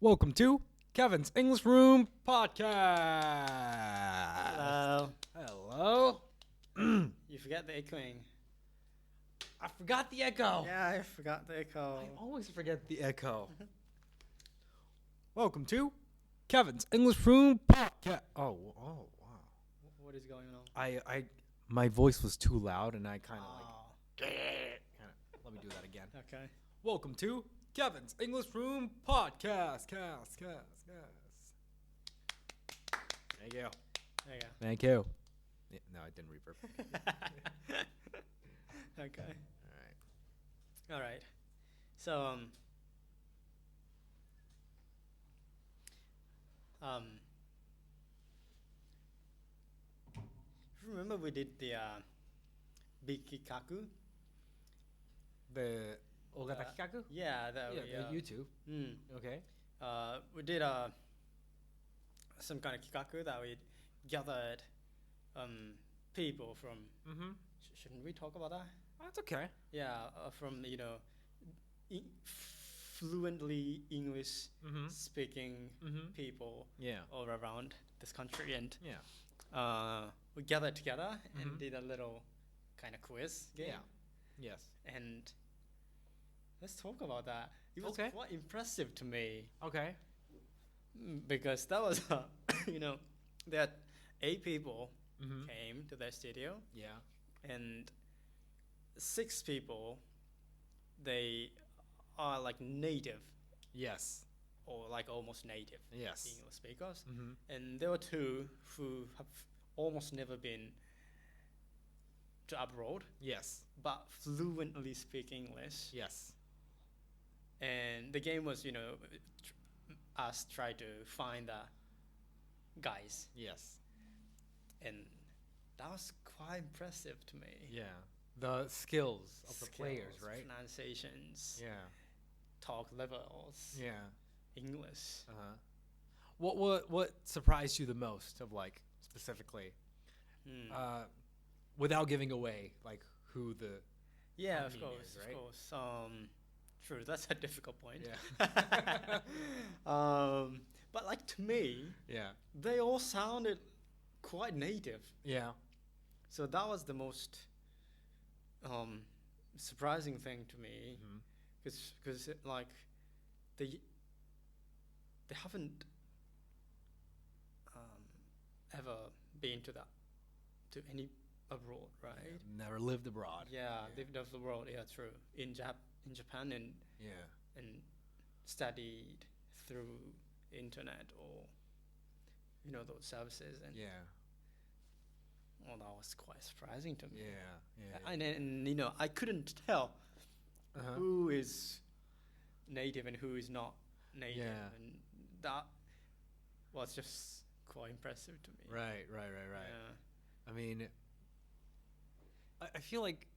Welcome to Kevin's English Room Podcast. Hello. Hello. You forget the echoing. I forgot the echo. Yeah, I forgot the echo. I always forget the echo. Welcome to Kevin's English Room Podcast. Oh, wow. What is going on? My voice was too loud, and I kind of Oh, let me do that again. okay. Welcome to Kevin's English Room Podcast. Cast. Thank you. There you Thank you. Yeah, no, I didn't reverb. go. Okay. All right. All right. So, remember we did the big kikaku? The Ogata Kikaku? Yeah, that Yeah, the YouTube. Okay. we did some kind of kikaku that we gathered people from. Mm-hmm. Shouldn't we talk about that? That's okay. Yeah, from fluently English Mm-hmm. speaking Mm-hmm. people Yeah. all around this country, and Yeah. we gathered together Mhm. and did a little kind of quiz game. Yeah. Yes. And let's talk about that. It was Okay. quite impressive to me Okay. because that was there are 8 people Mm-hmm. came to the studio, Yeah. and 6 people, they are like native Yes. or like almost native Yes. English speakers, Mm-hmm. and there were 2 who have almost never been to abroad Yes. but fluently speak English. Yes. And the game was us try to find the guys, Yes. and that was quite impressive to me. Yeah. The skills of the players, Skills, right? pronunciations, Yeah. talk levels, Yeah. English. Uh-huh. What surprised you the most of specifically without giving away who the Yeah, of company course, is, right? of course. True, that's a difficult point. Yeah. But to me, Yeah. they all sounded quite native. Yeah. So that was the most surprising thing to me, Mm-hmm. because they haven't ever been to any abroad, right? Never lived abroad. Yeah, they've lived the world. Yeah, true. In Japan, and Yeah. studied through internet or those services, and Yeah. well, that was quite surprising to me. Yeah. And I couldn't tell Uh-huh. who is native and who is not native, Yeah. and that was just quite impressive to me. Right. Yeah. I mean, I feel like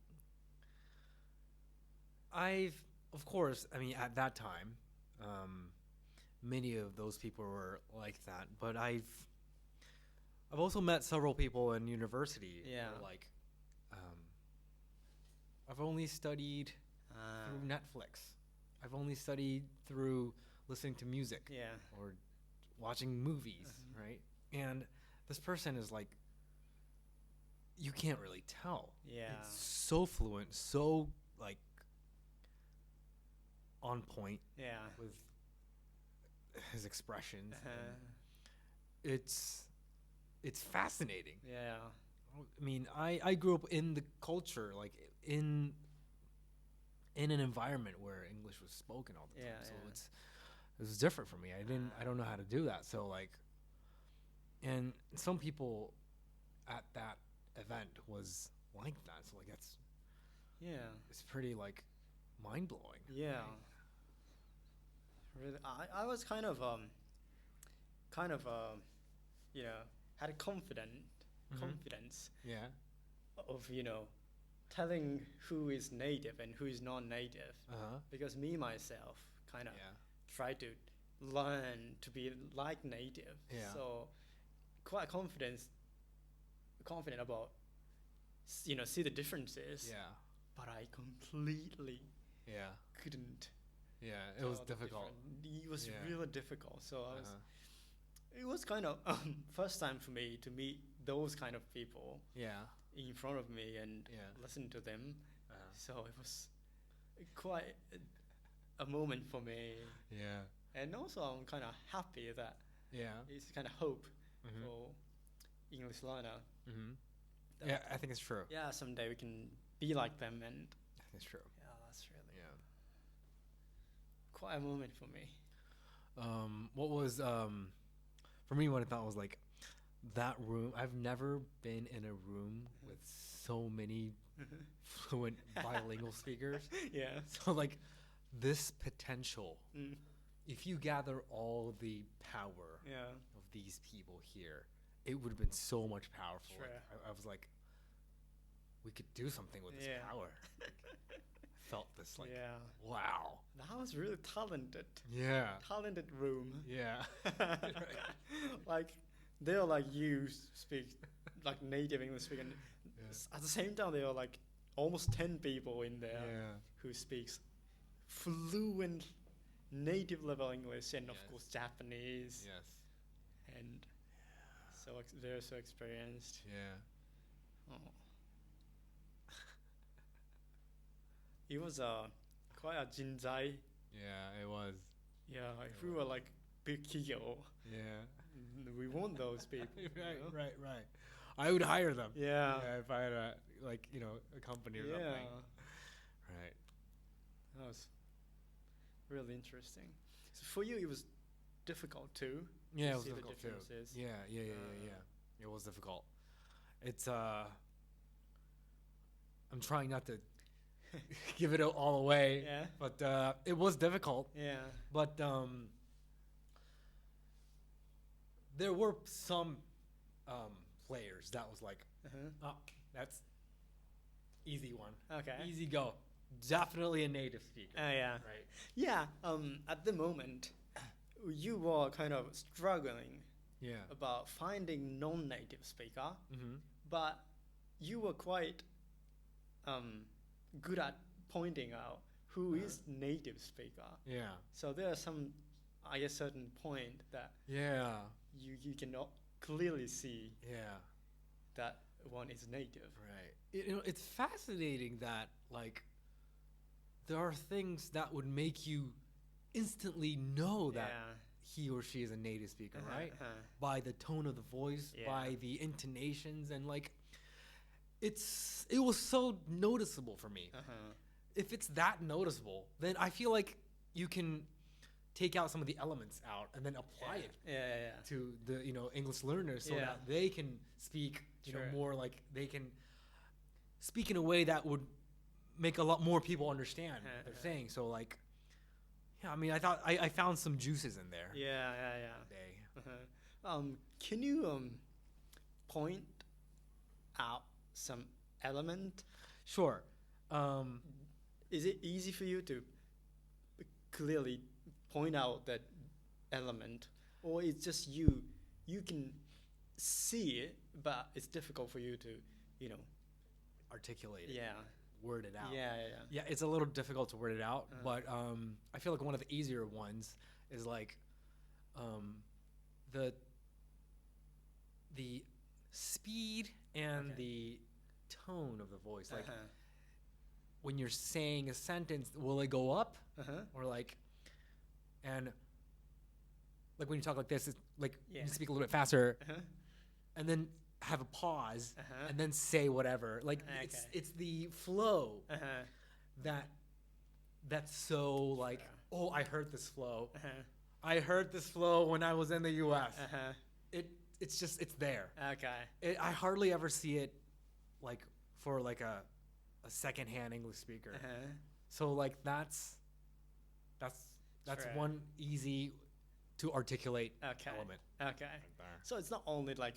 of course, at that time, many of those people were like that, but I've also met several people in university Yeah. who are I've only studied Ah, through Netflix. I've only studied through listening to music yeah. or watching movies, Mhm. right? And this person is you can't really tell. Yeah. It's so fluent, so on point Yeah. with his expressions. Uh-huh. And it's fascinating. Yeah. I grew up in the culture, in an environment where English was spoken all the time. Yeah, So yeah. it was different for me. I don't know how to do that. So and some people at that event was like that. So Yeah. it's pretty mind blowing. Yeah. Really, I was kind of had a confidence Yeah. of telling who is native and who is not native, Uh-huh. because me myself kind of Yeah. try to learn to be like native. Yeah. So quite confident about see the differences. Yeah. But I completely Yeah. couldn't Yeah, it was So difficult. It was Yeah. really difficult. So I was. Uh-huh. It was kind of first time for me to meet those kind of people Yeah. in front of me and Yeah. listen to them. Uh-huh. So it was quite a moment for me. Yeah. And also, I'm kind of happy that Yeah. it's kind of hope Mhm. for English learner. Mhm. That, Yeah, I think it's true. yeah, someday we can be like them, and I think it's true. yeah, that's really Yeah. quite a moment for me. What was for me what I thought was like that room. I've never been in a room with so many fluent bilingual speakers. Yeah. So like this potential, Mm. if you gather all the power Yeah. of these people here, it would have been so much powerful. Sure. Like, I was like, we could do something with this Yeah. power. I felt this like, Yeah. wow. That was really talented. Yeah. Talented room. Yeah. Like they're like you speak like native English speaking. Yeah. At the same time, there are like almost 10 people in there Yeah. who speaks fluent native level English and of Yes. course Japanese Yes. and they're so experienced. Yeah. Oh. It was quite a jinzai. Yeah, it was. Yeah, if we were like big Kyo, Yeah. we want those people. Right, you know? right. I would hire them. Yeah. If I had a a company or Yeah. something. Right. That was really interesting. So for you, it was difficult too. Yeah, to it was see the difficult too. differences. Yeah. It was difficult. It's I'm trying not to give it all away, Yeah. but it was difficult. Yeah. But there were some players that was like, Uh-huh. oh, that's easy one, Okay. easy go. Definitely a native speaker. Yeah. Right. Yeah. At the moment, you were kind of struggling Yeah. about finding non-native speaker, Mm-hmm. but you were quite good at pointing out who is native speaker. Yeah. So there are some, I guess, certain point that Yeah. you cannot clearly see Yeah. that one is native. Right. It's fascinating that like there are things that would make you instantly know that he or she is a native speaker, Uh-huh, right? uh-huh. By the tone of the voice, Yeah. by the intonations, and like it was so noticeable for me. Uh-huh. If it's that noticeable, then I feel like you can take out some of the elements out and then apply it Yeah. to the English learners so Yeah. that they can speak Sure. more like they can speak in a way that would make a lot more people understand what they're saying. So like, yeah, I mean, I thought I found some juices in there Yeah. today. Uh-huh. Can you point out some element? Sure. Is it easy for you to clearly point out that element, or it's just you can see it, but it's difficult for you to, Articulate it. yeah, Word it out. yeah. Yeah, it's a little difficult to word it out, Uh-huh. but I feel like one of the easier ones is like the speed and Okay. the tone of the voice. Like Uh-huh. when you're saying a sentence, will it go up Uh-huh. or like, and like when you talk like this, it's like Yeah. you speak a little bit faster Uh-huh. and then have a pause Uh-huh. and then say whatever. Like Okay. it's the flow Uh-huh. that's so like, Sure. oh, I heard this flow. Uh-huh. I heard this flow when I was in the U.S. Uh-huh. It's there. Okay. I hardly ever see it like for like a secondhand English speaker. Uh-huh. So like that's Sure. one easy to articulate Okay. element. Okay. Right there. So it's not only like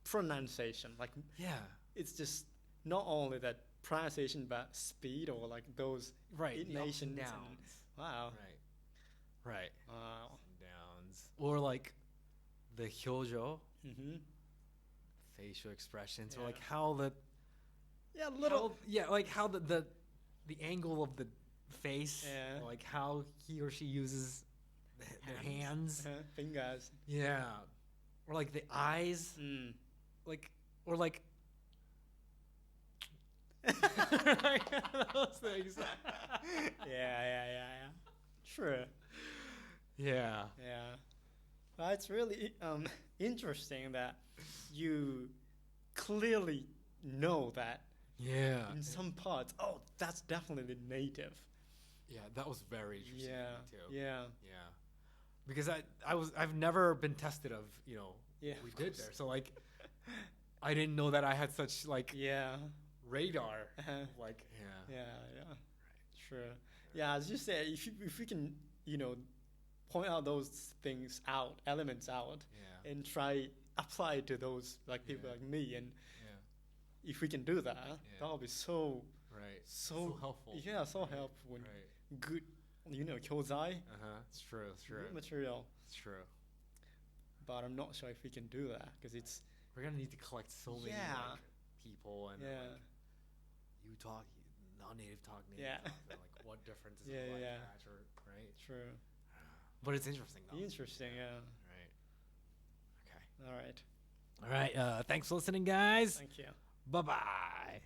pronunciation, like Yeah. it's just not only that pronunciation, but speed or like those Right. The ups and intonations. And, downs. wow. Right. Wow. Ups and downs. Or like the hyojo, Mm-hmm. facial expressions, or Yeah. like how the Yeah, little. like how the angle of the face, Yeah. or like how he or she uses their hands. Fingers. Yeah. Or like the eyes, Mm. like or like those things. Yeah. True. Yeah. Yeah. But it's really interesting that you clearly know that Yeah. in some parts. Oh, that's definitely native. Yeah, that was very interesting to Yeah. me too. Yeah. Yeah. Because I've never been tested of, Yeah. we of did course. there. So like I didn't know that I had such like Yeah. radar. Uh-huh. Like Yeah. Sure. Yeah, as you said, if we can, point out those things out, elements out, Yeah. and try apply it to those like people Yeah. like me, and Yeah. if we can do that, that would be so Right. so helpful. Yeah, so helpful. And Right. good, kyozai, It's true. It's true. good material. It's true. But I'm not sure if we can do that because it's We're gonna need to collect so many Yeah. like, people and Yeah. like you talk, non-native talk, native Yeah. talk, and like what difference is Yeah, it like yeah. that or right? true. But it's interesting though. Interesting. Yeah. Right. Okay. All right. All right. Thanks for listening, guys. Thank you. Bye bye.